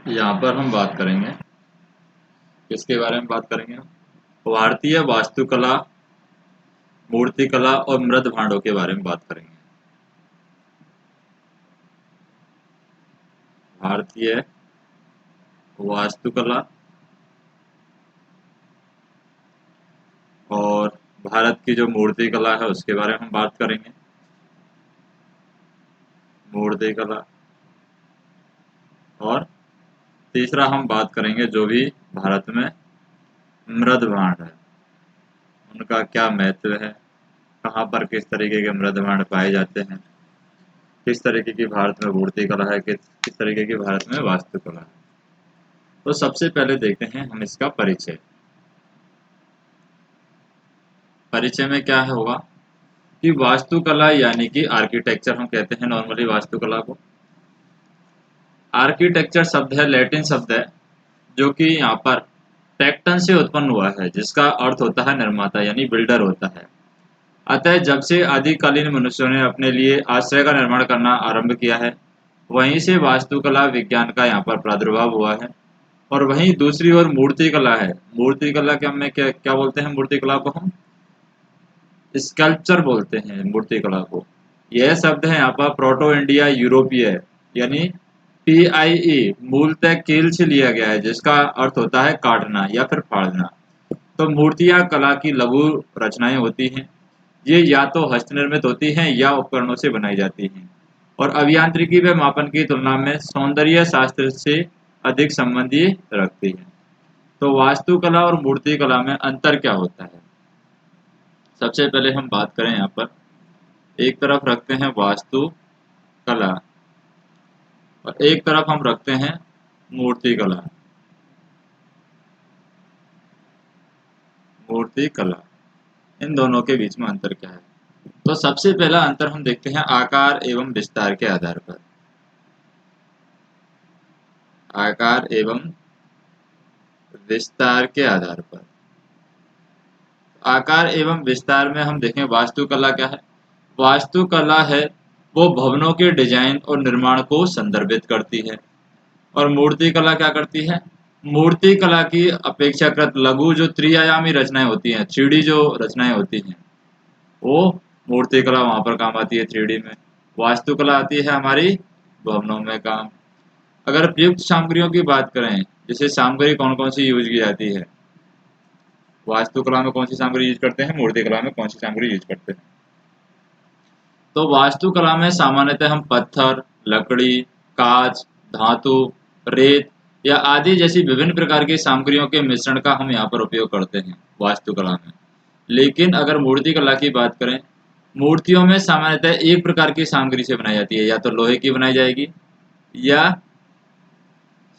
यहाँ पर हम बात करेंगे, किसके बारे में बात करेंगे हम? भारतीय वास्तुकला, मूर्तिकला और मृद भांडों के बारे में बात करेंगे। भारतीय वास्तुकला और भारत की जो मूर्तिकला है उसके बारे में हम बात करेंगे। मूर्तिकला और तीसरा हम बात करेंगे जो भी भारत में मृद भांड है, उनका क्या महत्व है, कहाँ पर किस तरीके के मृद भांड पाए जाते हैं, किस तरीके की भारत में मूर्तिकला है, किस तरीके की भारत में वास्तुकला है। तो सबसे पहले देखते हैं हम इसका परिचय। परिचय में क्या है होगा कि वास्तुकला यानी कि आर्किटेक्चर हम कहते हैं नॉर्मली वास्तुकला को। आर्किटेक्चर शब्द है, लैटिन शब्द है, जो कि यहाँ पर टेक्टन से उत्पन्न हुआ है, जिसका अर्थ होता है निर्माता यानी बिल्डर होता है। अतः जब से आदिकालीन मनुष्यों ने अपने लिए आश्रय का निर्माण करना आरंभ किया है, वहीं से वास्तुकला विज्ञान का यहाँ पर प्रादुर्भाव हुआ है। और वहीं दूसरी ओर मूर्तिकला है। मूर्तिकला के में क्या क्या बोलते हैं? मूर्तिकला को हम स्कल्पचर बोलते हैं मूर्तिकला को। यह शब्द है यहाँ पर प्रोटो इंडिया यूरोपीय यानी PIE मूलतः कील से लिया गया है, जिसका अर्थ होता है काटना या फिर फाड़ना। तो मूर्तियां कला की लघु रचनाएं होती हैं। ये या तो हस्त निर्मित होती हैं या उपकरणों से बनाई जाती हैं, और अभियांत्रिकी व मापन की तुलना में सौंदर्य शास्त्र से अधिक संबंधी रखती हैं। तो वास्तुकला और मूर्तिकला में अंतर क्या होता है? सबसे पहले हम बात करें यहाँ पर, एक तरफ रखते हैं वास्तु कला और एक तरफ हम रखते हैं मूर्ति कला। मूर्ति कला, इन दोनों के बीच में अंतर क्या है? तो सबसे पहला अंतर हम देखते हैं आकार एवं विस्तार के आधार पर। आकार एवं विस्तार के आधार पर, आकार एवं विस्तार में हम देखें वास्तुकला क्या है। वास्तुकला है वो भवनों के डिजाइन और निर्माण को संदर्भित करती है। और मूर्ति कला क्या करती है? मूर्ति कला की अपेक्षाकृत लघु जो त्रिआयामी रचनाएं होती हैं, 3D जो रचनाएं होती हैं, वो मूर्ति कला वहां पर काम आती है 3D में। वास्तुकला आती है हमारी भवनों में काम। अगर प्रयुक्त सामग्रियों की बात करें, जैसे सामग्री कौन कौन सी यूज की जाती है, वास्तुकला में कौन सी सामग्री यूज करते हैं, मूर्ति कला में कौन सी सामग्री यूज करते हैं? तो वास्तुकला में सामान्यतः हम पत्थर, लकड़ी, कांच, धातु, रेत या आदि जैसी विभिन्न प्रकार की सामग्रियों के मिश्रण का हम यहाँ पर उपयोग करते हैं वास्तुकला में। लेकिन अगर मूर्ति कला की बात करें, मूर्तियों में सामान्यतः एक प्रकार की सामग्री से बनाई जाती है, या तो लोहे की बनाई जाएगी, या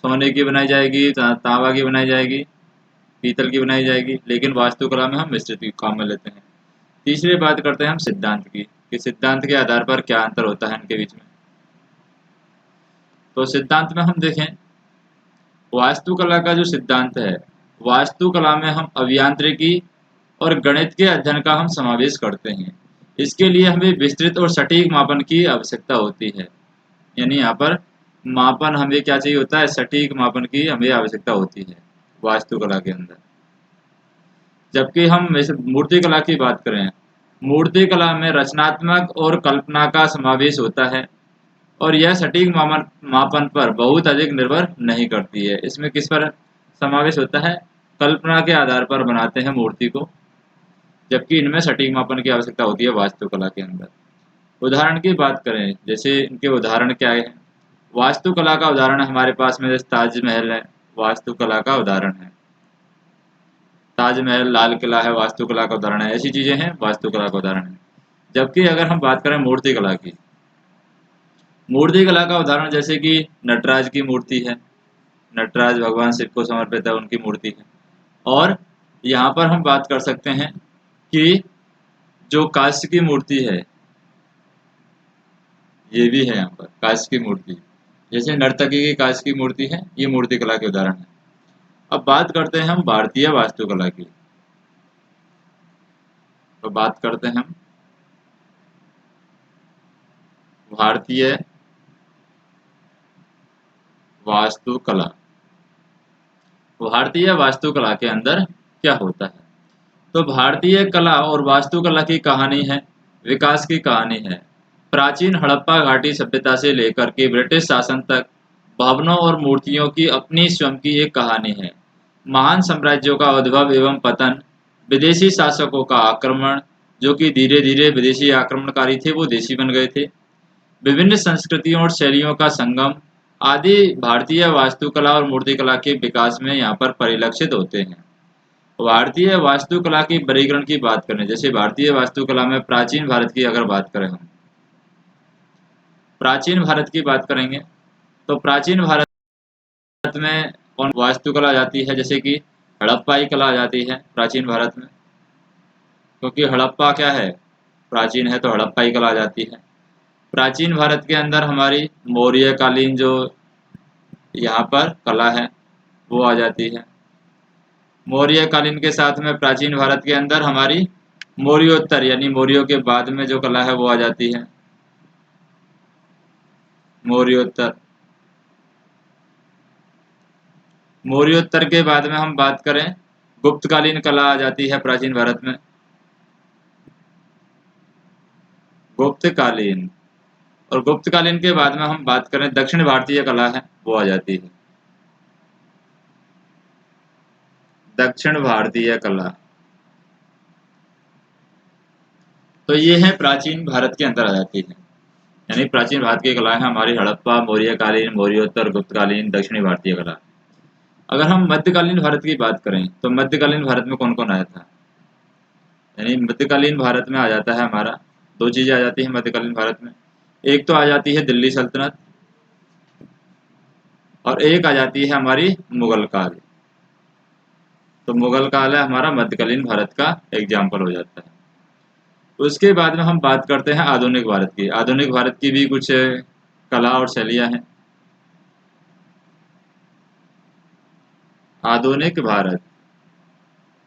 सोने की बनाई जाएगी, तांबा की बनाई जाएगी, पीतल की बनाई जाएगी। लेकिन वास्तुकला में हम मिश्रित काम में लेते हैं। तीसरी बात करते हैं हम सिद्धांत की, कि सिद्धांत के आधार पर क्या अंतर होता है इनके बीच में। तो सिद्धांत में हम देखें, वास्तुकला का जो सिद्धांत है, वास्तुकला में हम अभियांत्रिकी और गणित के अध्ययन का हम समावेश करते हैं। इसके लिए हमें विस्तृत और सटीक मापन की आवश्यकता होती है। यानी यहाँ पर मापन हमें क्या चाहिए होता है? सटीक मापन की हमें आवश्यकता होती है वास्तुकला के अंदर। जबकि हम मूर्ति कला की बात करें, मूर्ति कला में रचनात्मक और कल्पना का समावेश होता है, और यह सटीक मापन पर बहुत अधिक निर्भर नहीं करती है। इसमें किस पर समावेश होता है? कल्पना के आधार पर बनाते हैं मूर्ति को, जबकि इनमें सटीक मापन की आवश्यकता होती है वास्तुकला के अंदर। उदाहरण की बात करें, जैसे इनके उदाहरण क्या है? वास्तुकला का उदाहरण हमारे पास में जैसे ताजमहल है, वास्तुकला का उदाहरण है। ताजमहल, लाल किला है, वास्तुकला का उदाहरण है। ऐसी चीजें हैं, वास्तुकला का उदाहरण है। जबकि अगर हम बात करें मूर्ति कला की, मूर्ति कला का उदाहरण जैसे कि नटराज की मूर्ति है, नटराज भगवान शिव को समर्पित है, उनकी मूर्ति है। और यहाँ पर हम बात कर सकते हैं कि जो कांस्य की मूर्ति है, ये भी है यहाँ पर कांस्य की मूर्ति। जैसे नर्तकी की कांस्य की मूर्ति है, ये मूर्ति कला के उदाहरण है। अब बात करते हैं हम भारतीय वास्तुकला की। तो बात करते हैं हम भारतीय वास्तुकला। भारतीय वास्तुकला के अंदर क्या होता है? तो भारतीय कला और वास्तुकला की कहानी है, विकास की कहानी है। प्राचीन हड़प्पा घाटी सभ्यता से लेकर के ब्रिटिश शासन तक भवनों और मूर्तियों की अपनी स्वयं की एक कहानी है। महान साम्राज्यों का उद्भव एवं पतन, विदेशी शासकों का आक्रमण, जो कि धीरे धीरे विदेशी आक्रमणकारी थे वो देशी बन गए थे, विभिन्न संस्कृतियों और शैलियों का संगम आदि भारतीय वास्तुकला और मूर्तिकला के विकास में यहाँ पर परिलक्षित होते हैं। भारतीय वास्तुकला की वर्गीकरण की बात करें, जैसे भारतीय वास्तुकला में प्राचीन भारत की अगर बात करें हम, प्राचीन भारत की बात करेंगे तो प्राचीन भारत में कौन वास्तुकला आ जाती है, जैसे कि हड़प्पाई कला आ जाती है प्राचीन भारत में, क्योंकि हड़प्पा क्या है, प्राचीन है, तो हड़प्पाई कला आ जाती है। प्राचीन भारत के अंदर हमारी मौर्यकालीन जो यहाँ पर कला है वो आ जाती है। मौर्यकालीन के साथ में प्राचीन भारत के अंदर हमारी मौर्योत्तर यानी मौर्यों के बाद में जो कला है वो आ जाती है, मौर्योत्तर। मौर्योत्तर के बाद में हम बात करें, गुप्तकालीन कला आ जाती है प्राचीन भारत में, गुप्तकालीन। और गुप्तकालीन के बाद में हम बात करें दक्षिण भारतीय कला है वो आ जाती है, दक्षिण भारतीय कला। तो ये है प्राचीन भारत के अंदर आ जाती है, यानी प्राचीन भारत की कला है हमारी हड़प्पा, मौर्यकालीन, मौर्योत्तर, गुप्तकालीन, दक्षिणी भारतीय कला। अगर हम मध्यकालीन भारत की बात करें तो मध्यकालीन भारत में कौन कौन आया था, यानी मध्यकालीन भारत में आ जाता है हमारा, दो चीजें आ जाती है मध्यकालीन भारत में। एक तो आ जाती है दिल्ली सल्तनत और एक आ जाती है हमारी मुगल काल। तो मुगल काल है हमारा मध्यकालीन भारत का एग्जाम्पल हो जाता है। उसके बाद में हम बात करते हैं आधुनिक भारत की। आधुनिक भारत की भी कुछ कला और शैलियाँ हैं। आधुनिक भारत,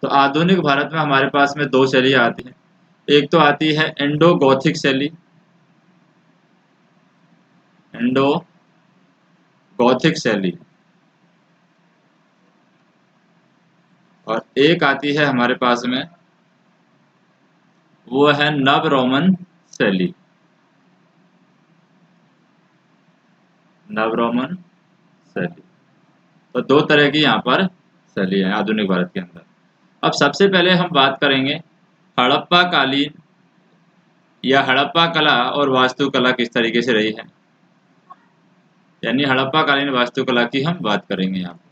तो आधुनिक भारत में हमारे पास में दो शैलियाँ आती हैं। एक तो आती है इंडो गॉथिक शैली, इंडो गॉथिक शैली, और एक आती है हमारे पास में वो है नव रोमन शैली, नव रोमन शैली। तो दो तरह की यहाँ पर शैली है आधुनिक भारत के अंदर। अब सबसे पहले हम बात करेंगे हड़प्पा कालीन या हड़प्पा कला और वास्तुकला किस तरीके से रही है, यानी हड़प्पा कालीन वास्तुकला की हम बात करेंगे यहाँ पर।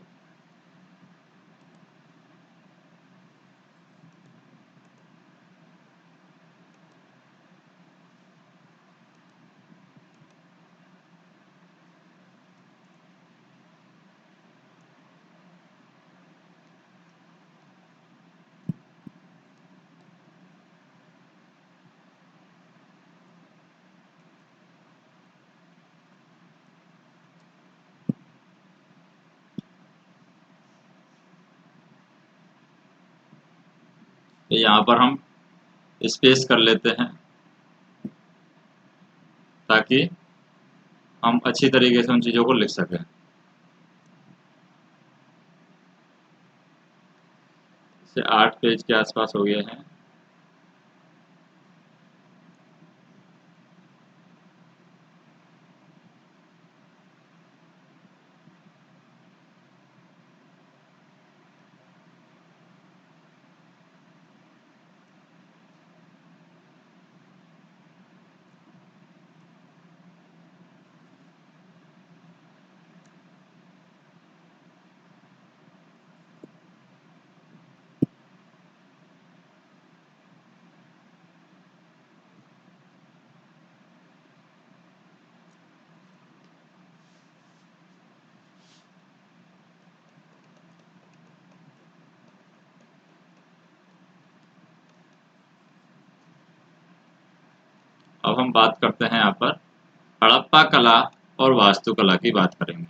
तो यहाँ पर हम स्पेस कर लेते हैं ताकि हम अच्छी तरीके से उन चीज़ों को लिख सकें। इसे 8 पेज के आसपास हो गए हैं। अब हम बात करते हैं यहाँ पर हड़प्पा कला और वास्तुकला की बात करेंगे।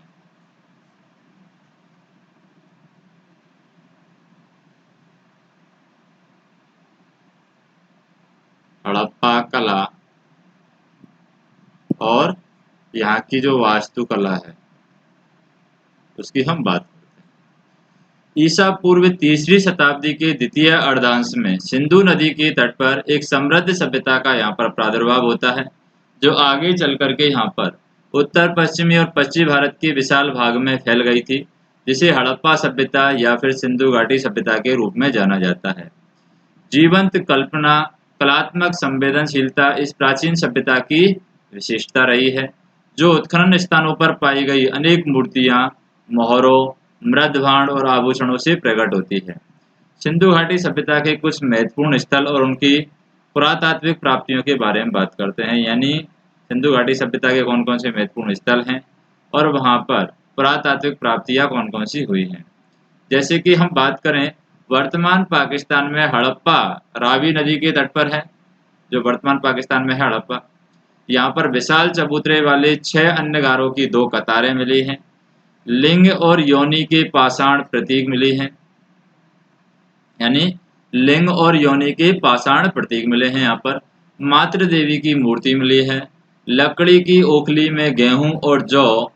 हड़प्पा कला और यहाँ की जो वास्तुकला है, उसकी हम बात करते हैं। ईसा पूर्व तीसरी शताब्दी के द्वितीय अर्धांश में सिंधु नदी के तट पर एक समृद्ध सभ्यता का यहाँ पर प्रादुर्भाव होता है, जो आगे चल करके यहाँ पर उत्तर पश्चिमी और पश्चिमी भारत के विशाल भाग में फैल गई थी, जिसे हड़प्पा सभ्यता या फिर सिंधु घाटी सभ्यता के रूप में जाना जाता है। जीवंत कल्पना, कलात्मक संवेदनशीलता इस प्राचीन सभ्यता की विशेषता रही है, जो उत्खनन स्थानों पर पाई गई अनेक मूर्तियां, मोहरों, मृदभांड और आभूषणों से प्रकट होती है। सिंधु घाटी सभ्यता के कुछ महत्वपूर्ण स्थल और उनकी पुरातात्विक प्राप्तियों के बारे में बात करते हैं, यानी सिंधु घाटी सभ्यता के कौन कौन से महत्वपूर्ण स्थल हैं और वहाँ पर पुरातात्विक प्राप्तियां कौन कौन सी हुई हैं। जैसे कि हम बात करें, वर्तमान पाकिस्तान में हड़प्पा रावी नदी के तट पर है, जो वर्तमान पाकिस्तान में है हड़प्पा। यहाँ पर विशाल चबूतरे वाले 6 अन्नगारों की 2 कतारें मिली हैं। लिंग और योनि के पाषाण प्रतीक मिली हैं, यानी लिंग और योनि के पाषाण प्रतीक मिले हैं। यहाँ पर मातृ देवी की मूर्ति मिली है। लकड़ी की ओखली में गेहूं और जौ,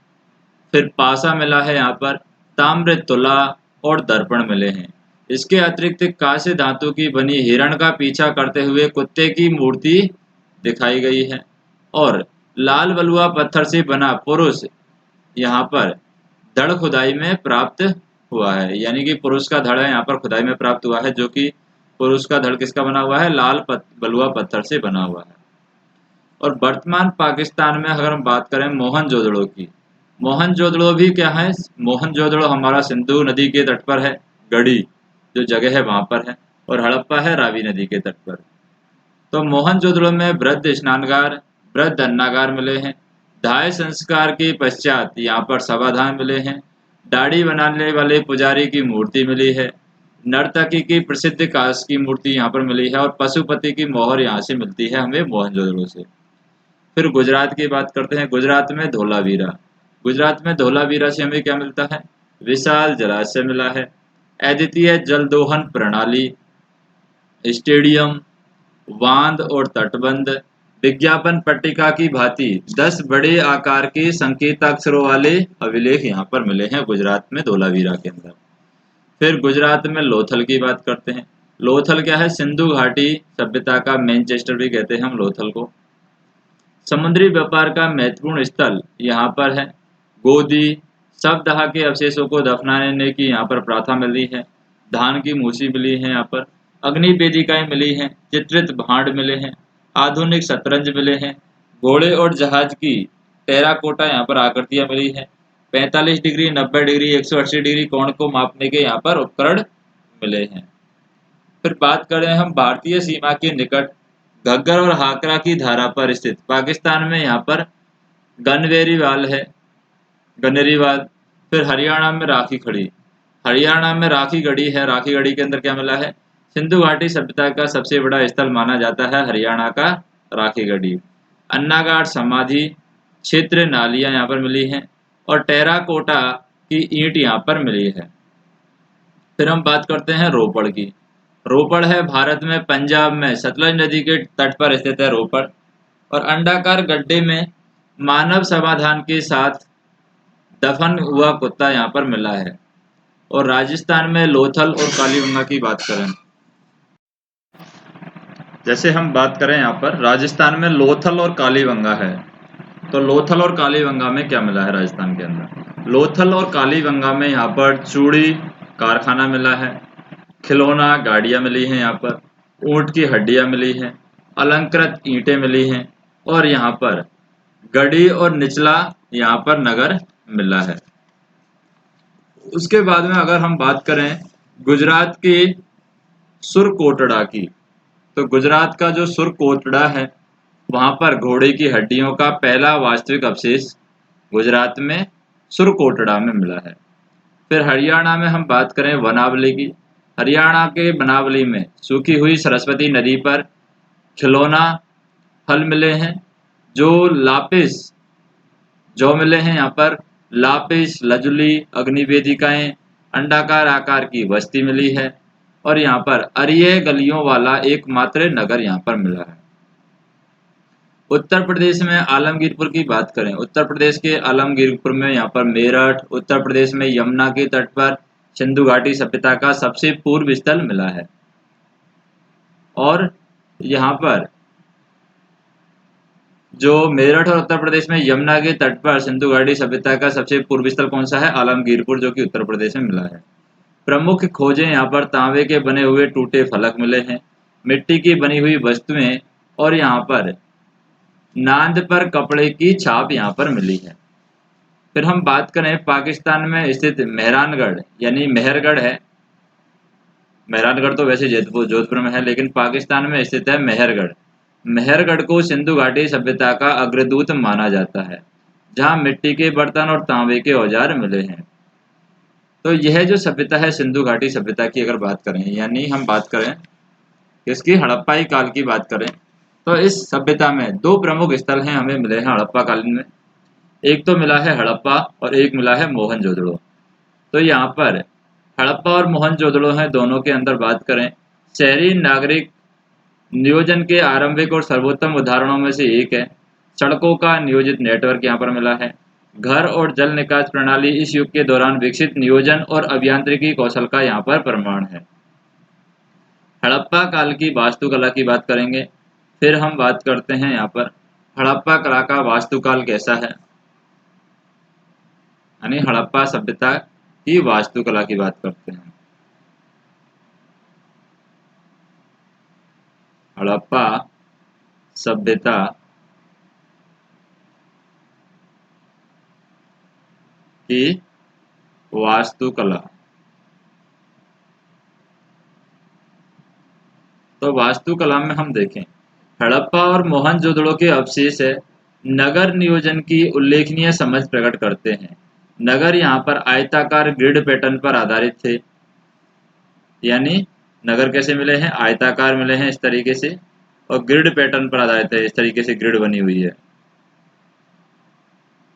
फिर पासा मिला है। यहाँ पर ताम्र तुला और दर्पण मिले हैं। इसके अतिरिक्त कांस्य धातु की बनी हिरण का पीछा करते हुए कुत्ते की मूर्ति दिखाई गई है और लाल बलुआ पत्थर से बना पुरुष यहाँ पर धड़ खुदाई में प्राप्त हुआ है, यानी कि पुरुष का धड़ है यहाँ पर खुदाई में प्राप्त हुआ है, जो कि पुरुष का धड़ किसका बना हुआ है, लाल बलुआ पत्थर से बना हुआ है। और वर्तमान पाकिस्तान में अगर हम बात करें मोहनजोदड़ो की, मोहनजोदड़ो भी क्या है, मोहनजोदड़ो हमारा सिंधु नदी के तट पर है, गढ़ी जो जगह है वहां पर है, और हड़प्पा है रावी नदी के तट पर। तो मोहनजोदड़ो में वृद्ध स्नानगार, वृद्ध अन्नागार मिले हैं। दाह संस्कार के पश्चात यहाँ पर सभाधान मिले हैं। दाढ़ी बनाने वाले पुजारी की मूर्ति मिली है। नर्तकी की प्रसिद्ध कांस्य की मूर्ति यहाँ पर मिली है और पशुपति की मोहर यहाँ से मिलती है हमें मोहनजोदड़ो से। फिर गुजरात की बात करते हैं। गुजरात में धोलावीरा, गुजरात में धोलावीरा से हमें क्या मिलता है, विशाल जलाशय मिला है, अद्वितीय जल दोहन प्रणाली, स्टेडियम, बांध और तटबंध, विज्ञापन पट्टिका की भांति 10 बड़े आकार के संकेताक्षरों वाले अभिलेख यहाँ पर मिले हैं गुजरात में धोलावीरा के अंदर। फिर गुजरात में लोथल की बात करते हैं। लोथल क्या है, सिंधु घाटी सभ्यता का मैनचेस्टर भी कहते हैं हम लोथल को। समुद्री व्यापार का महत्वपूर्ण स्थल यहाँ पर है। गोदी, शवदाह के अवशेषों को दफनाने की यहाँ पर प्रथा मिली है। धान की मूसी मिली है यहाँ पर। अग्नि वेदिकाएं मिली हैं। चित्रित भांड मिले हैं। आधुनिक शतरंज मिले हैं। घोड़े और जहाज की टेराकोटा यहाँ पर आकृतियां मिली हैं। 45 डिग्री, 90 डिग्री, 180 डिग्री कोण को मापने के यहाँ पर उपकरण मिले हैं। फिर बात करें हम भारतीय सीमा के निकट घग्गर और हाकरा की धारा पर स्थित पाकिस्तान में यहाँ पर गनवेरीवाल है, गनेरीवाल। फिर हरियाणा में राखी खड़ी, हरियाणा में राखी गढ़ी है। राखी गढ़ी के अंदर क्या मिला है, सिंधु घाटी सभ्यता का सबसे बड़ा स्थल माना जाता है हरियाणा का राखी गढ़ी। अन्नागार समाधि क्षेत्र नालियां यहाँ पर मिली हैं और टेराकोटा की ईंट यहाँ पर मिली है। फिर हम बात करते हैं रोपड़ की। रोपड़ है भारत में पंजाब में सतलज नदी के तट पर स्थित है रोपड़, और अंडाकार गड्ढे में मानव समाधान के साथ दफन हुआ कुत्ता यहाँ पर मिला है। और राजस्थान में लोथल और कालीगंगा की बात करें, जैसे हम बात करें यहाँ पर राजस्थान में लोथल और कालीगंगा है, तो लोथल और कालीगंगा में क्या मिला है राजस्थान के अंदर, लोथल और कालीगंगा में यहाँ पर चूड़ी कारखाना मिला है, खिलौना गाड़ियां मिली हैं यहाँ पर, ऊंट की हड्डियां मिली हैं, अलंकृत ईंटें मिली हैं, और यहाँ पर गढ़ी और निचला यहाँ पर नगर मिला है। उसके बाद में अगर हम बात करें गुजरात के सुरकोटड़ा की, तो गुजरात का जो सुरकोटड़ा है वहां पर घोड़े की हड्डियों का पहला वास्तविक अवशेष गुजरात में सुरकोटड़ा में मिला है। फिर हरियाणा में हम बात करें वनावली की, हरियाणा के बनावली में सूखी हुई सरस्वती नदी पर खिलौना फल मिले हैं, जो लापिस जो मिले हैं यहाँ पर लापिस लजुली, अग्निवेदिकाएं, अंडाकार आकार की बस्ती मिली है, और यहाँ पर अरिये गलियों वाला एकमात्र नगर यहाँ पर मिला है। उत्तर प्रदेश में आलमगीरपुर की बात करें, उत्तर प्रदेश के आलमगीरपुर में यहाँ पर मेरठ, उत्तर प्रदेश में यमुना के तट पर सिंधु घाटी सभ्यता का सबसे पूर्व स्थल मिला है। और यहाँ पर जो मेरठ और उत्तर प्रदेश में यमुना के तट पर सिंधु घाटी सभ्यता का सबसे पूर्व स्थल कौन सा है? आलमगीरपुर, जो कि उत्तर प्रदेश में मिला है। प्रमुख खोजें यहाँ पर तांबे के बने हुए टूटे फलक मिले हैं, मिट्टी की बनी हुई वस्तुएं और यहाँ पर नांद पर कपड़े की छाप यहाँ पर मिली है। फिर हम बात करें पाकिस्तान में स्थित मेहरानगढ़, यानी मेहरगढ़ है। मेहरानगढ़ तो वैसे जोधपुर में है, लेकिन पाकिस्तान में स्थित है मेहरगढ़। मेहरगढ़ को सिंधु घाटी सभ्यता का अग्रदूत माना जाता है, जहाँ मिट्टी के बर्तन और तांबे के औजार मिले हैं। तो यह जो सभ्यता है सिंधु घाटी सभ्यता की अगर बात करें, यानी हम बात करें इसकी हड़प्पाई काल की बात करें, तो इस सभ्यता में दो प्रमुख स्थल हैं हमें मिले हैं हड़प्पा कालीन में। एक तो मिला है हड़प्पा और एक मिला है मोहनजोदड़ो। तो यहाँ पर हड़प्पा और मोहनजोदड़ो हैं, दोनों के अंदर बात करें, शहरी नागरिक नियोजन के आरंभिक और सर्वोत्तम उदाहरणों में से एक है। सड़कों का नियोजित नेटवर्क यहाँ पर मिला है। घर और जल निकास प्रणाली इस युग के दौरान विकसित नियोजन और अभियांत्रिकी कौशल का यहाँ पर प्रमाण है। हड़प्पा काल की वास्तुकला की बात करेंगे। फिर हम बात करते हैं यहाँ पर हड़प्पा कला का वास्तुकाल कैसा है, यानी हड़प्पा सभ्यता की वास्तुकला की बात करते हैं। हड़प्पा सभ्यता की वास्तुकला। तो वास्तुकला में हम देखें, हड़प्पा और मोहनजोदड़ो के अवशेष है नगर नियोजन की उल्लेखनीय समझ प्रकट करते हैं। नगर यहाँ पर आयताकार ग्रिड पैटर्न पर आधारित थे, यानी नगर कैसे मिले हैं? आयताकार मिले हैं इस तरीके से, और ग्रिड पैटर्न पर आधारित है, इस तरीके से ग्रिड बनी हुई है।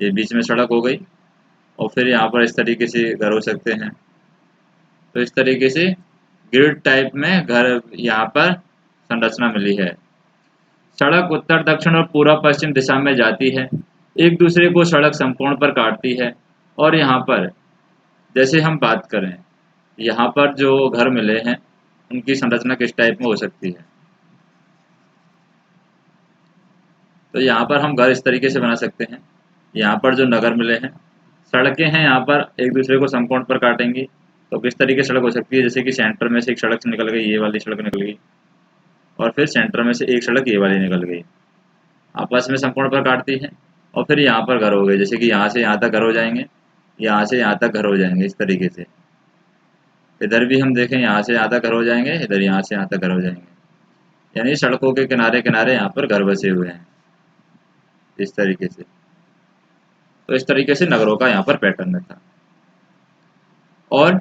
ये बीच में सड़क हो गई, और फिर यहाँ पर इस तरीके से घर हो सकते हैं। तो इस तरीके से ग्रिड टाइप में घर यहाँ पर संरचना मिली है। सड़क उत्तर दक्षिण और पूर्व पश्चिम दिशा में जाती है, एक दूसरे को सड़क संपूर्ण पर काटती है। और यहाँ पर जैसे हम बात करें, यहाँ पर जो घर मिले हैं उनकी संरचना किस टाइप में हो सकती है? तो यहाँ पर हम घर इस तरीके से बना सकते हैं। यहाँ पर जो नगर मिले हैं, सड़कें हैं यहाँ पर एक दूसरे को समकोण पर काटेंगी, तो किस तरीके से सड़क हो सकती है? जैसे कि सेंटर में से एक सड़क निकल गई, ये वाली सड़क निकल गई, और फिर सेंटर में से एक सड़क ये वाली निकल गई, आपस में समकोण पर काटती है, और फिर यहाँ पर घर हो गए, जैसे कि यहाँ से यहाँ तक घर हो जाएंगे, यहाँ से यहाँ तक घर हो जाएंगे इस तरीके से। इधर भी हम देखें, यहाँ से यहाँ तक घर हो जाएंगे, इधर यहाँ से यहाँ तक घर हो जाएंगे, यानी सड़कों के किनारे किनारे यहाँ पर घर बसे हुए हैं इस तरीके से। तो इस तरीके से नगरों का यहाँ पर पैटर्न था। और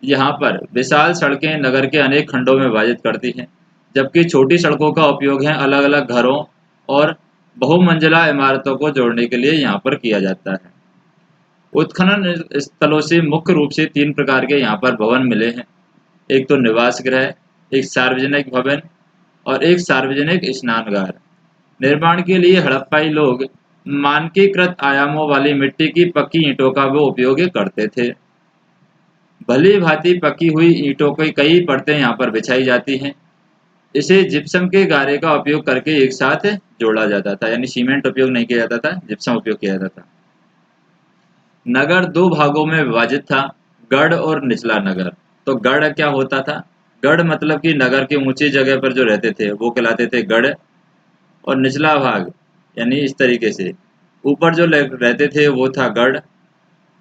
यहाँ पर विशाल सड़कें नगर के अनेक खंडों में विभाजित करती हैं, जबकि छोटी सड़कों का उपयोग है अलग अलग घरों और बहुमंजिला इमारतों को जोड़ने के लिए यहाँ पर किया जाता है। उत्खनन स्थलों से मुख्य रूप से 3 प्रकार के यहाँ पर भवन मिले हैं। एक तो निवास गृह, एक सार्वजनिक भवन और एक सार्वजनिक स्नानगार। निर्माण के लिए हड़प्पाई लोग मानकीकृत आयामों वाली मिट्टी की पक्की ईंटों का वो उपयोग करते थे। भली भांति पकी हुई ईंटों की कई परतें यहाँ पर बिछाई जाती हैं। इसे जिप्सम के गारे का उपयोग करके एक साथ जोड़ा जाता था, यानी सीमेंट उपयोग नहीं किया जाता था, जिप्सम उपयोग किया जाता था। नगर 2 भागों में विभाजित था, गढ़ और निचला नगर। तो गढ़ क्या होता था? गढ़ मतलब कि नगर के ऊंची जगह पर जो रहते थे वो कहलाते थे गढ़, और निचला भाग यानी इस तरीके से ऊपर जो रहते थे वो था गढ़,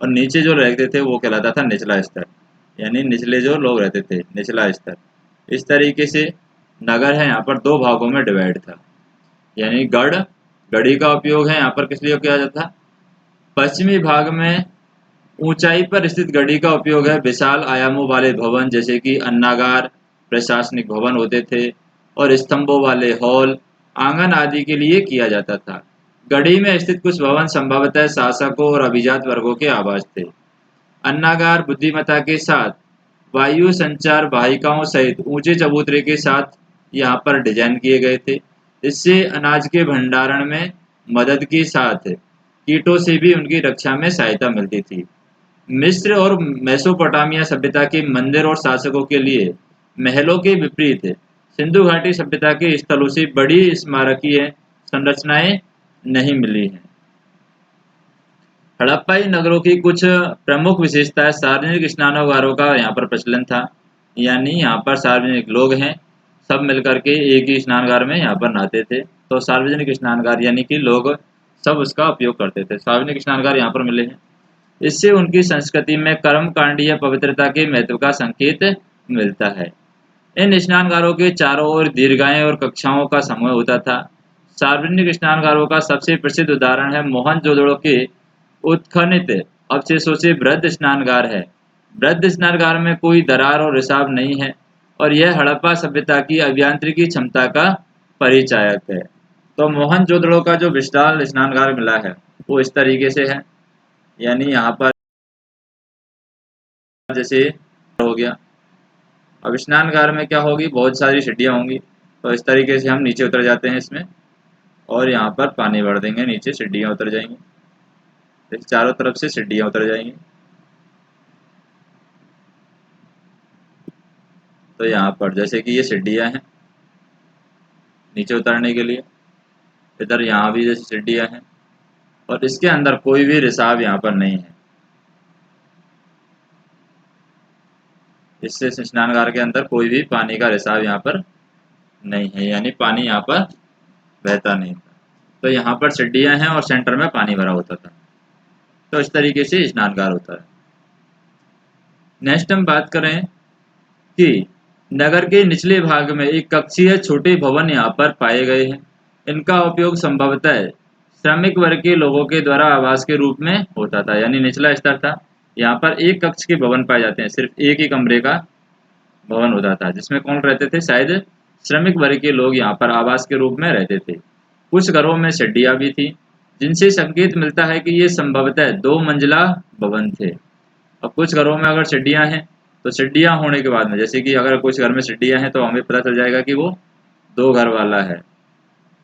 और नीचे जो रहते थे वो कहलाता था निचला स्तर, यानी निचले जो लोग रहते थे निचला स्तर। इस तरीके से नगर है यहाँ पर 2 भागों में डिवाइड था, यानी गढ़, गढ़ी का उपयोग है यहाँ पर किस लिए किया जाता? पश्चिमी भाग में ऊंचाई पर स्थित गढ़ी का उपयोग है विशाल आयामों वाले भवन, जैसे कि अन्नागार, प्रशासनिक भवन होते थे, और स्तंभों वाले हॉल, आंगन आदि के लिए किया जाता था। गढ़ी में स्थित कुछ भवन संभवतः शासकों और अभिजात वर्गों के आवास थे। अन्नागार बुद्धिमत्ता के साथ वायु संचार वाहिकाओं सहित ऊंचे चबूतरे के साथ यहाँ पर डिजाइन किए गए थे। इससे अनाज के भंडारण में मदद के साथ कीटों से भी उनकी रक्षा में सहायता मिलती थी। मिस्र और मेसोपोटामिया सभ्यता के मंदिर और शासकों के लिए महलों के विपरीत सिंधु घाटी सभ्यता के स्थलों से बड़ी स्मारकीय संरचनाएं नहीं मिली हैं। हड़प्पाई नगरों की कुछ प्रमुख विशेषताएं सार्वजनिक स्नानागारों का यहाँ पर प्रचलन था, यानी यहाँ पर सार्वजनिक लोग हैं, सब मिलकर के एक ही स्नानगार में यहाँ पर नहाते थे। तो सार्वजनिक स्नानगार यानी कि लोग सब उसका उपयोग करते थे। सार्वजनिक स्नानगार यहाँ पर मिले हैं। इससे उनकी संस्कृति में कर्मकांडीय पवित्रता के महत्व का संकेत मिलता है। इन स्नानगारों के चारों ओर दीर्घाएं और कक्षाओं का समूह होता था। सार्वजनिक स्नानगारों का सबसे प्रसिद्ध उदाहरण है मोहनजोदड़ो के उत्खनित अवशेषों से बृहद स्नानगार है। बृहद स्नानगार में कोई दरार और रिसाव नहीं है और यह हड़प्पा सभ्यता की अभियांत्रिकी क्षमता का परिचायक है। तो मोहनजोदड़ो का जो विशाल स्नानगार मिला है वो इस तरीके से है, यानी यहाँ पर जैसे हो गया। अब स्नानगार में क्या होगी, बहुत सारी सीढ़ियाँ होंगी। तो इस तरीके से हम नीचे उतर जाते हैं इसमें और यहाँ पर पानी भर देंगे, नीचे सीढ़ियाँ उतर जाएंगी, चारों तरफ से सीढ़ियाँ उतर जाएंगी। तो यहाँ पर जैसे कि ये सीढ़ियाँ हैं नीचे उतरने के लिए, इधर यहाँ भी जैसे सीढ़ियाँ हैं और इसके अंदर कोई भी रिसाव यहाँ पर नहीं है। इससे स्नानगार के अंदर कोई भी पानी का रिसाव यहाँ पर नहीं है, यानी पानी यहाँ पर बहता नहीं था। तो यहाँ पर सीढ़ियाँ हैं और सेंटर में पानी भरा होता था। तो इस तरीके से स्नानगार होता है। नेक्स्ट हम बात करें कि नगर के निचले भाग में एक कक्षीय छोटे भवन यहाँ पर पाए गए हैं। इनका उपयोग संभवतः श्रमिक वर्ग के लोगों के द्वारा आवास के रूप में होता था, यानी निचला स्तर था। यहाँ पर एक कक्ष के भवन पाए जाते हैं, सिर्फ एक ही कमरे का भवन होता था जिसमें कौन रहते थे, शायद श्रमिक वर्ग के लोग यहाँ पर आवास के रूप में रहते थे। कुछ घरों में सीढ़ियाँ भी थी जिनसे संकेत मिलता है कि ये संभवतः 2 मंजिला भवन थे। अब कुछ घरों में अगर सीढ़ियाँ हैं तो सीढ़ियाँ होने के बाद में, जैसे कि अगर कुछ घर में सीढ़ियाँ हैं तो हमें पता चल जाएगा कि वो 2 घर वाला है,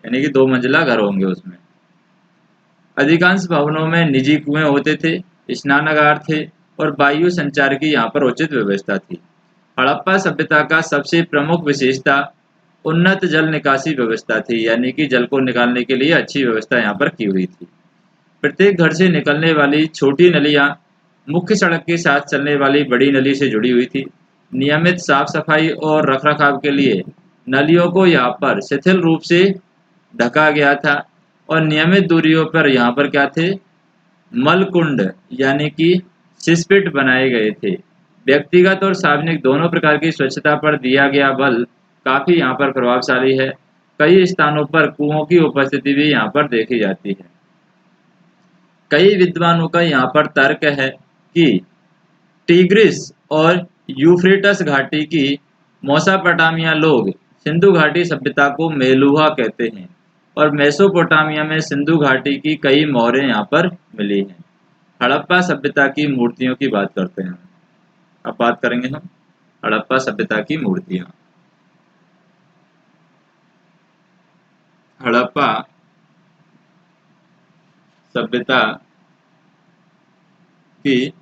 यानी कि 2 मंजिला घर होंगे उसमें। अधिकांश भवनों में निजी कुएं होते थे, स्नानागार थे और वायु संचार की यहाँ पर उचित व्यवस्था थी। हड़प्पा सभ्यता का सबसे प्रमुख विशेषता उन्नत जल निकासी व्यवस्था थी, यानी कि जल को निकालने के लिए अच्छी व्यवस्था यहाँ पर की हुई थी। प्रत्येक घर से निकलने वाली छोटी नलियाँ मुख्य सड़क के साथ चलने वाली बड़ी नली से जुड़ी हुई थी। नियमित साफ सफाई और रखरखाव के लिए नलियों को यहाँ पर शिथिल रूप से ढका गया था और नियमित दूरियों पर यहाँ पर क्या थे, मलकुंड यानी कि सिसपिट बनाए गए थे। व्यक्तिगत और सार्वजनिक दोनों प्रकार की स्वच्छता पर दिया गया बल काफी यहाँ पर प्रभावशाली है। कई स्थानों पर कुओं की उपस्थिति भी यहाँ पर देखी जाती है। कई विद्वानों का यहाँ पर तर्क है कि टिग्रिस और यूफ्रेटस घाटी की मोसापोटामिया लोग सिंधु घाटी सभ्यता को मेलुहा कहते हैं और मेसोपोटामिया में सिंधु घाटी की कई मोहरें यहाँ पर मिली हैं। हड़प्पा सभ्यता की मूर्तियों की बात करते हैं। अब बात करेंगे हम हड़प्पा सभ्यता की मूर्तियां। हड़प्पा सभ्यता की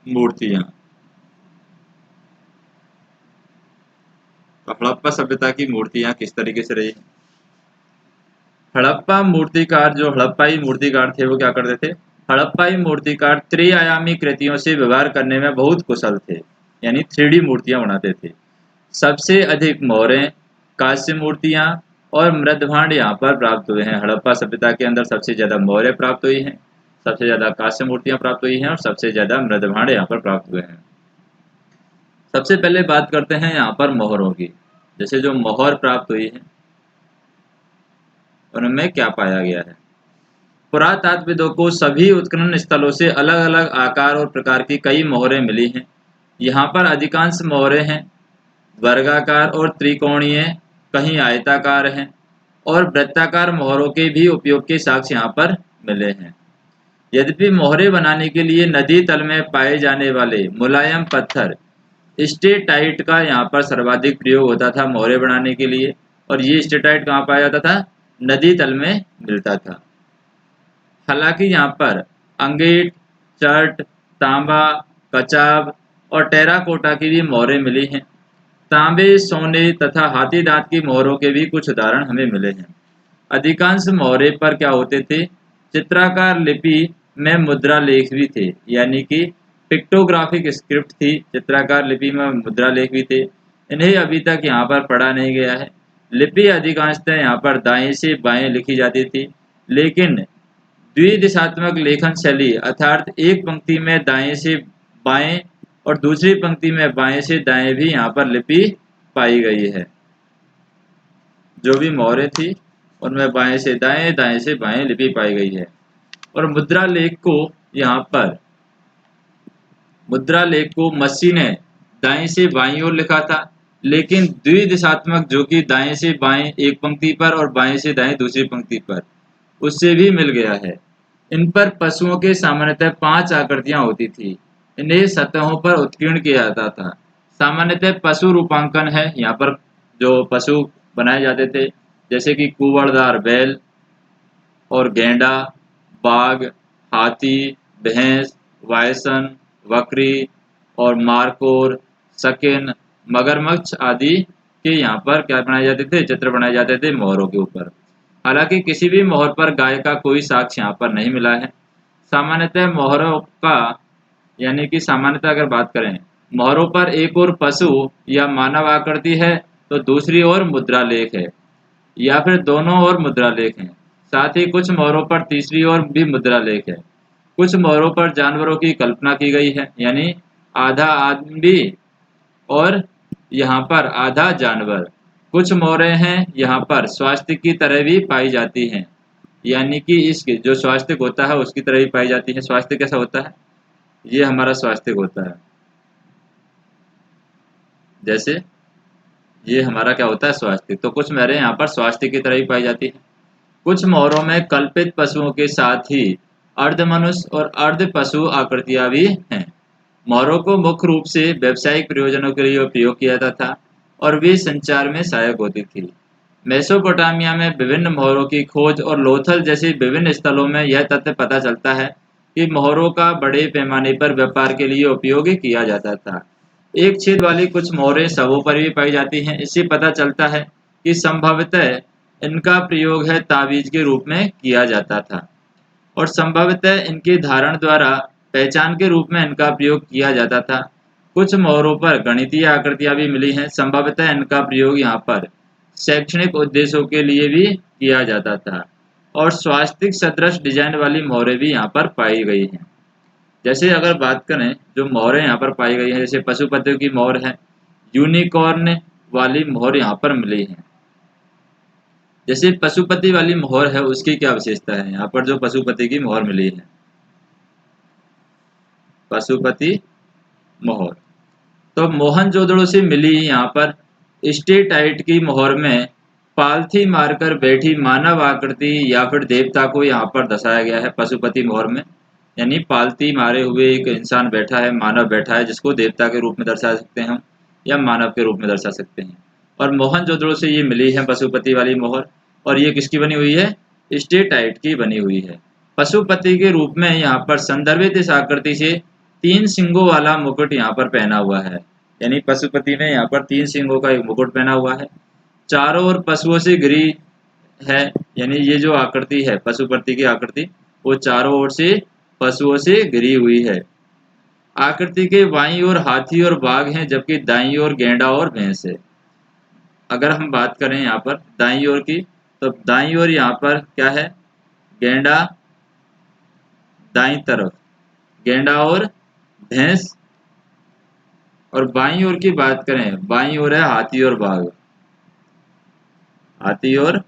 मूर्तियां। तो हड़प्पा सभ्यता की मूर्तियां किस तरीके से रही। हड़प्पा मूर्तिकार, जो हड़प्पाई मूर्तिकार थे वो क्या करते थे, हड़प्पाई मूर्तिकार त्रिआयामी कृतियों से व्यवहार करने में बहुत कुशल थे, यानी 3D मूर्तियां बनाते थे। सबसे अधिक मोहरें, कांस्य मूर्तियां और मृदभांड यहाँ पर प्राप्त हुए हैं। हड़प्पा सभ्यता के अंदर सबसे ज्यादा मोहरें प्राप्त हुई हैं, सबसे ज्यादा कांस्य मूर्तियां प्राप्त हुई हैं और सबसे ज्यादा मृदभांड यहाँ पर प्राप्त हुए हैं। सबसे पहले बात करते हैं यहाँ पर मोहरों की। जैसे जो मोहर प्राप्त हुई है उनमें क्या पाया गया है। पुरातात्विदों को सभी उत्खनन स्थलों से अलग अलग आकार और प्रकार की कई मोहरें मिली हैं। यहाँ पर अधिकांश मोहरें हैं वर्गाकार और त्रिकोणीय, कहीं आयताकार हैं और वृत्ताकार मोहरों के भी उपयोग के साक्ष्य यहाँ पर मिले हैं। यद्यपि मोहरें बनाने के लिए नदी तल में पाए जाने वाले मुलायम पत्थर स्टेटाइट का यहाँ पर सर्वाधिक प्रयोग होता था मोहरें बनाने के लिए, और ये स्टेटाइट कहाँ पाया जाता था, नदी तल में मिलता था। हालांकि यहाँ पर अंगेट, चर्ट, तांबा, कचाब और टेराकोटा की भी मोहरें मिली हैं। तांबे, सोने तथा हाथी दांत की मोहरों के भी कुछ उदाहरण हमें मिले हैं। अधिकांश मोहरे पर क्या होते थे, चित्राकार लिपि में मुद्रा लेख भी थे, यानी कि पिक्टोग्राफिक स्क्रिप्ट थी, चित्राकार लिपि में मुद्रा लेख भी थे। इन्हें अभी तक यहाँ पर पढ़ा नहीं गया है। लिपि अधिकांशतः यहाँ पर दाएं से बाएं लिखी जाती थी, लेकिन द्विदिशात्मक लेखन शैली अर्थात एक पंक्ति में दाएं से बाएं और दूसरी पंक्ति में बाएं से दाएं भी यहाँ पर लिपि पाई गई है। जो भी मोहरें थी उनमें बाएं से दाएं, दाएं से बाएं लिपि पाई गई है। और मुद्रा लेख को यहाँ पर मुद्रा लेख को मस्सी ने दाएं से बाईं ओर लिखा था, लेकिन द्विदिशात्मक जो कि दाएं से बाएं एक पंक्ति पर और बाएं से दाएं दूसरी पंक्ति पर, उससे भी मिल गया है। इन पर पशुओं के सामान्यतः 5 आकृतियां होती थी। इन्हें सतहों पर उत्कीर्ण किया जाता था। सामान्यतः पशु रूपांकन है, यहाँ पर जो पशु बनाए जाते थे जैसे कि कुंवरदार बैल और गेंडा, बाघ, हाथी, भैंस, वायसन, बकरी और मारकोर, सकिन, मगरमच्छ आदि के यहाँ पर क्या बनाए जाते थे, चित्र बनाए जाते थे मोहरों के ऊपर। हालांकि किसी भी मोहर पर गाय का कोई साक्ष्य यहाँ पर नहीं मिला है। सामान्यतः मोहरों का यानी कि सामान्यतः अगर बात करें, मोहरों पर एक ओर पशु या मानव आकृति है तो दूसरी ओर मुद्रा लेख है, या फिर दोनों ओर मुद्रा लेख हैं। साथ ही कुछ मोहरों पर तीसरी ओर भी मुद्रा लेख है। कुछ मोहरों पर जानवरों की कल्पना की गई है, यानी आधा आदमी और यहाँ पर आधा जानवर। कुछ मोहरें हैं यहाँ पर स्वास्तिक की तरह भी पाई जाती हैं, यानी कि इसके जो स्वास्तिक होता है उसकी तरह भी पाई जाती है। स्वास्तिक कैसा होता है, ये हमारा स्वास्तिक होता है, जैसे ये हमारा क्या होता है स्वास्तिक। तो कुछ मोहरें यहाँ पर स्वास्तिक की तरह भी पाई जाती है। कुछ मोहरों में कल्पित पशुओं के साथ ही अर्ध मनुष्य और अर्ध पशु आकृतियां भी हैं। मोहरों को मुख्य रूप से व्यावसायिक प्रयोजनों के लिए उपयोग किया जाता था और वे संचार में सहायक होती थी। मेसोपोटामिया में विभिन्न मोहरों की खोज और लोथल जैसे विभिन्न स्थलों में यह तथ्य पता चलता है कि मोहरों का बड़े पैमाने पर व्यापार के लिए उपयोग किया जाता था। एक छेद वाली कुछ मोहरें शवों पर भी पाई जाती हैं। इससे पता चलता है कि संभवतः इनका प्रयोग है तावीज के रूप में किया जाता था और संभवतः इनके धारण द्वारा पहचान के रूप में इनका प्रयोग किया जाता था। कुछ मोहरों पर गणितीय आकृतियां भी मिली हैं। संभवतः इनका प्रयोग यहाँ पर शैक्षणिक उद्देश्यों के लिए भी किया जाता था और स्वास्तिक सदृश डिजाइन वाली मोहरें भी यहाँ पर पाई गई हैं। जैसे अगर बात करें जो मोहरें यहाँ पर पाई गई हैं, जैसे पशुपतियों की मोहर है, यूनिकॉर्न वाली मोहर यहाँ पर मिली है। जैसे पशुपति वाली मोहर है उसकी क्या विशेषता है, यहाँ पर जो पशुपति की मोहर मिली है, पशुपति मोहर, तो मोहनजोदड़ो से मिली यहाँ पर स्टेटाइट की मोहर में पालथी मारकर बैठी मानव आकृति या फिर देवता को यहाँ पर दर्शाया गया है। पशुपति मोहर में यानी पालथी मारे हुए एक इंसान बैठा है, मानव बैठा है, जिसको देवता के रूप में दर्शा सकते हैं हम या मानव के रूप में दर्शा सकते हैं। और मोहनजोदड़ो से ये मिली है पशुपति वाली मोहर, और ये किसकी बनी हुई है, स्टेटाइट की बनी हुई है। पशुपति के रूप में यहाँ पर संदर्भित इस आकृति से 3 सिंगों वाला मुकुट यहाँ पर पहना हुआ है, यानी पशुपति ने यहाँ पर 3 सिंगों का एक मुकुट पहना हुआ है। चारों ओर पशुओं से घिरी है, यानी ये जो आकृति है पशुपति की आकृति वो चारों ओर से पशुओं से घिरी हुई है। आकृति के बाईं ओर हाथी और बाघ हैं, जबकि दाईं ओर गेंडा और भैंस है। अगर हम बात करें यहाँ पर दाईं ओर की, तो दाईं ओर यहाँ पर क्या है, गेंडा, दाईं तरफ गेंडा और भैंस, और बाईं ओर की बात करें, बाईं ओर है हाथी और बाघ, हाथी और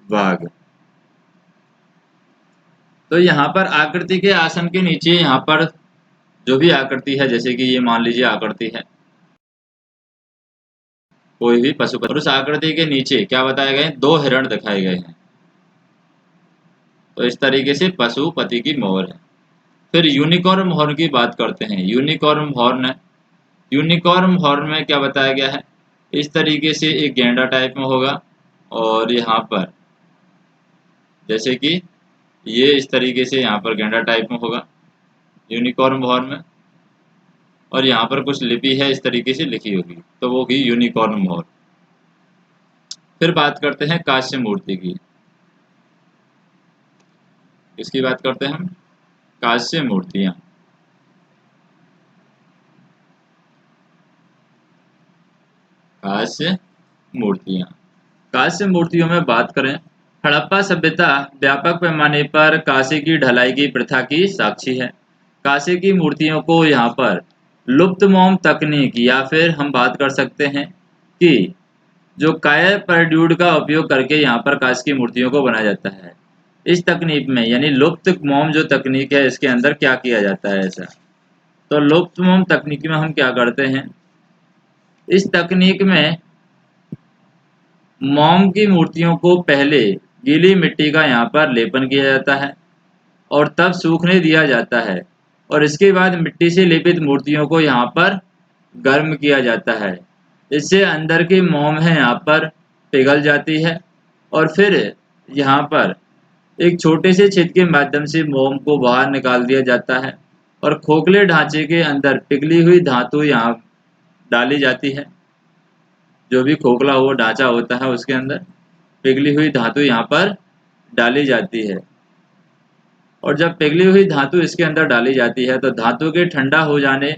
बाघ। तो यहाँ पर आकृति के आसन के नीचे यहाँ पर जो भी आकृति है, जैसे कि ये मान लीजिए आकृति है कोई भी पशुपति, और उस आकृति के नीचे क्या बताए गए, 2 हिरण दिखाए गए हैं। तो इस तरीके से पशुपति की मोहर है। फिर यूनिकॉर्न हॉर्न की बात करते हैं। यूनिकॉर्न हॉर्न है, यूनिकॉर्न हॉर्न में क्या बताया गया है, इस तरीके से एक गेंडा टाइप में होगा और यहाँ पर जैसे कि ये इस तरीके से यहाँ पर गेंडा टाइप में होगा यूनिकॉर्न मोहर में, और यहाँ पर कुछ लिपि है इस तरीके से लिखी होगी, तो वो होगी यूनिकॉर्न मोहर। फिर बात करते हैं कांस्य मूर्ति की। इसकी बात करते हैं हम, कांस्य मूर्तियां। कांस्य मूर्तियां, कांस्य मूर्तियों में बात करें, हड़प्पा सभ्यता व्यापक पैमाने पर कांसे की ढलाई की प्रथा की साक्षी है। कांसे की मूर्तियों को यहाँ पर लुप्त मोम तकनीक, या फिर हम बात कर सकते हैं कि जो काया परड्यूड का उपयोग करके यहाँ पर कांसे की मूर्तियों को बनाया जाता है। इस तकनीक में यानी लुप्त मोम जो तकनीक है, इसके अंदर क्या किया जाता है ऐसा, तो लुप्त मोम तकनीक में हम क्या करते हैं, इस तकनीक में मोम की मूर्तियों को पहले गीली मिट्टी का यहाँ पर लेपन किया जाता है और तब सूखने दिया जाता है, और इसके बाद मिट्टी से लेपित मूर्तियों को यहाँ पर गर्म किया जाता है। इससे अंदर की मोम है यहाँ पर पिघल जाती है, और फिर यहाँ पर एक छोटे से छेद के माध्यम से मोम को बाहर निकाल दिया जाता है, और खोखले ढांचे के अंदर पिघली हुई धातु यहाँ डाली जाती है। जो भी खोखला हुआ ढांचा होता है उसके अंदर पिघली हुई धातु यहाँ पर डाली जाती है, और जब पिघली हुई धातु इसके अंदर डाली जाती है तो धातु के ठंडा हो जाने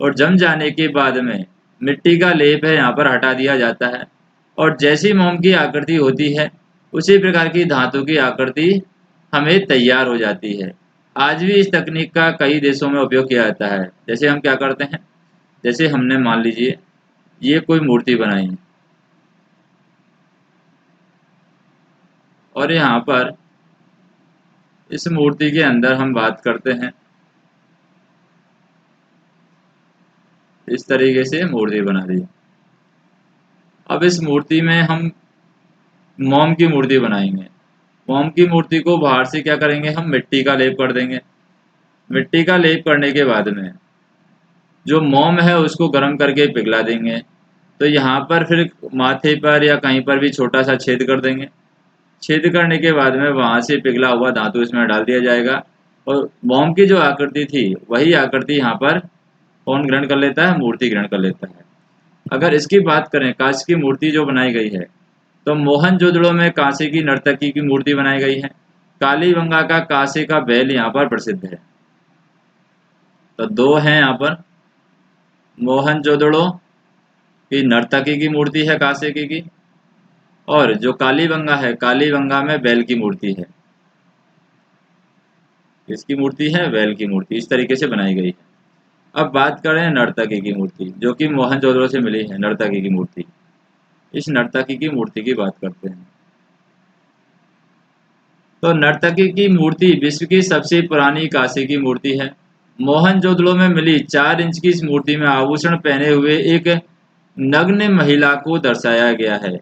और जम जाने के बाद में मिट्टी का लेप है यहाँ पर हटा दिया जाता है, और जैसी मोम की आकृति होती है उसी प्रकार की धातु की आकृति हमें तैयार हो जाती है। आज भी इस तकनीक का कई देशों में उपयोग किया जाता है। जैसे हम क्या करते हैं, जैसे हमने मान लीजिए ये कोई मूर्ति बनाई है, और यहाँ पर इस मूर्ति के अंदर हम बात करते हैं, इस तरीके से मूर्ति बना दी। अब इस मूर्ति में हम मोम की मूर्ति बनाएंगे। मोम की मूर्ति को बाहर से क्या करेंगे, हम मिट्टी का लेप कर देंगे। मिट्टी का लेप करने के बाद में जो मोम है उसको गर्म करके पिघला देंगे। तो यहाँ पर फिर माथे पर या कहीं पर भी छोटा सा छेद कर देंगे। छेद करने के बाद में वहां से पिघला हुआ धातु इसमें डाल दिया जाएगा, और मोम की जो आकृति थी वही आकृति यहाँ पर कौन ग्रहण कर लेता है, मूर्ति ग्रहण कर लेता है। अगर इसकी बात करें कांच की मूर्ति जो बनाई गई है, तो मोहनजोदड़ो में कांसे की नर्तकी की मूर्ति बनाई गई है। कालीबंगा का कांसे का बैल यहाँ पर प्रसिद्ध है। तो दो हैं यहाँ पर, मोहनजोदड़ो की नर्तकी की मूर्ति है कांसे की, और जो कालीबंगा है, कालीबंगा में बैल की मूर्ति है। इसकी मूर्ति है बैल की मूर्ति, इस तरीके से बनाई गई है। अब बात करें नर्तकी की मूर्ति, जो कि मोहनजोदड़ो से मिली है नर्तकी की मूर्ति। इस नर्तकी की मूर्ति की बात करते हैं। तो नर्तकी की मूर्ति विश्व की सबसे पुरानी कांसे की मूर्ति है। मोहनजोदड़ो में मिली 4 इंच की इस मूर्ति में आभूषण पहने हुए एक नग्न महिला को दर्शाया गया है।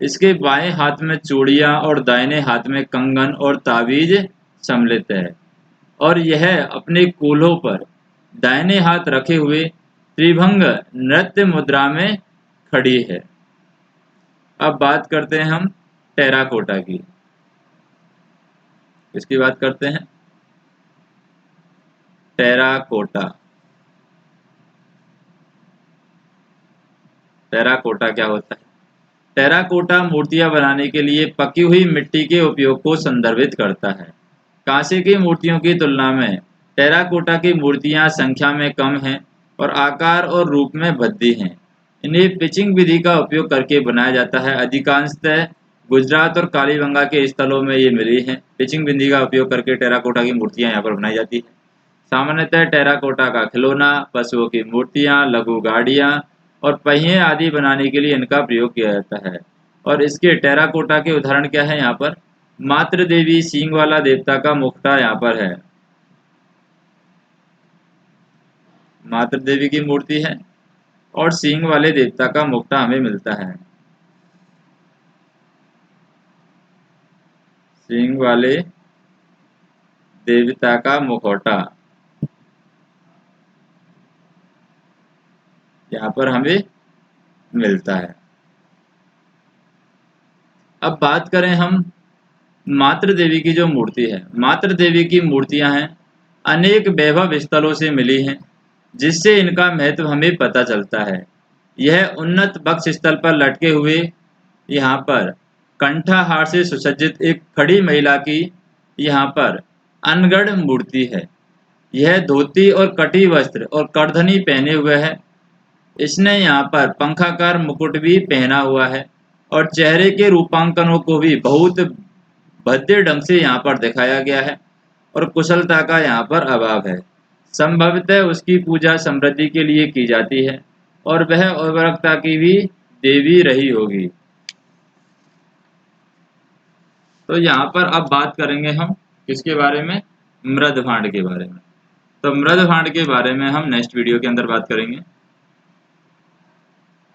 इसके बाएं हाथ में चूड़ियां और दाहिने हाथ में कंगन और ताबीज सम्मिलित है, और यह अपने कूल्हों पर दाहिने हाथ रखे हुए त्रिभंग नृत्य मुद्रा में खड़ी है। अब बात करते हैं हम टेराकोटा की। इसकी बात करते हैं, टेराकोटा। टेराकोटा क्या होता है? टेराकोटा मूर्तियां बनाने के लिए पकी हुई मिट्टी के उपयोग को संदर्भित करता है। कांसे की मूर्तियों की तुलना में टेराकोटा की मूर्तियां संख्या में कम हैं और आकार और रूप में भद्दी हैं। इन्हें पिचिंग विधि का उपयोग करके बनाया जाता है। अधिकांशतः गुजरात और कालीबंगा के स्थलों में ये मिली हैं। पिचिंग विधि का उपयोग करके टेराकोटा की मूर्तियां यहाँ पर बनाई जाती है। सामान्यतः टेराकोटा का खिलौना, पशुओं की मूर्तियां, लघु गाड़ियां और पहिए आदि बनाने के लिए इनका प्रयोग किया जाता है। और इसके टेराकोटा के उदाहरण क्या है, यहाँ पर मातृ देवी सींग वाला देवता का मुखटा यहाँ पर है। मातृ देवी की मूर्ति है और सींग वाले देवता का मुखटा हमें मिलता है। सींग वाले देवता का मुखौटा यहाँ पर हमें मिलता है। अब बात करें हम मातृ देवी की जो मूर्ति है, मातृ देवी की मूर्तियां हैं अनेक वैभव स्थलों से मिली हैं, जिससे इनका महत्व हमें पता चलता है। यह उन्नत वक्ष स्थल पर लटके हुए यहाँ पर कंठाहार से सुसज्जित एक खड़ी महिला की यहाँ पर अनगढ़ मूर्ति है। यह धोती और कटी वस्त्र और करधनी पहने हुए है। इसने यहाँ पर पंखाकार मुकुट भी पहना हुआ है और चेहरे के रूपांकनों को भी बहुत भद्दे ढंग से यहाँ पर दिखाया गया है और कुशलता का यहाँ पर अभाव है। संभवतः उसकी पूजा समृद्धि के लिए की जाती है और वह उर्वरकता की भी देवी रही होगी। तो यहाँ पर अब बात करेंगे हम किसके बारे में, मृदभांड के बारे में। तो मृदभांड के बारे में हम नेक्स्ट वीडियो के अंदर बात करेंगे।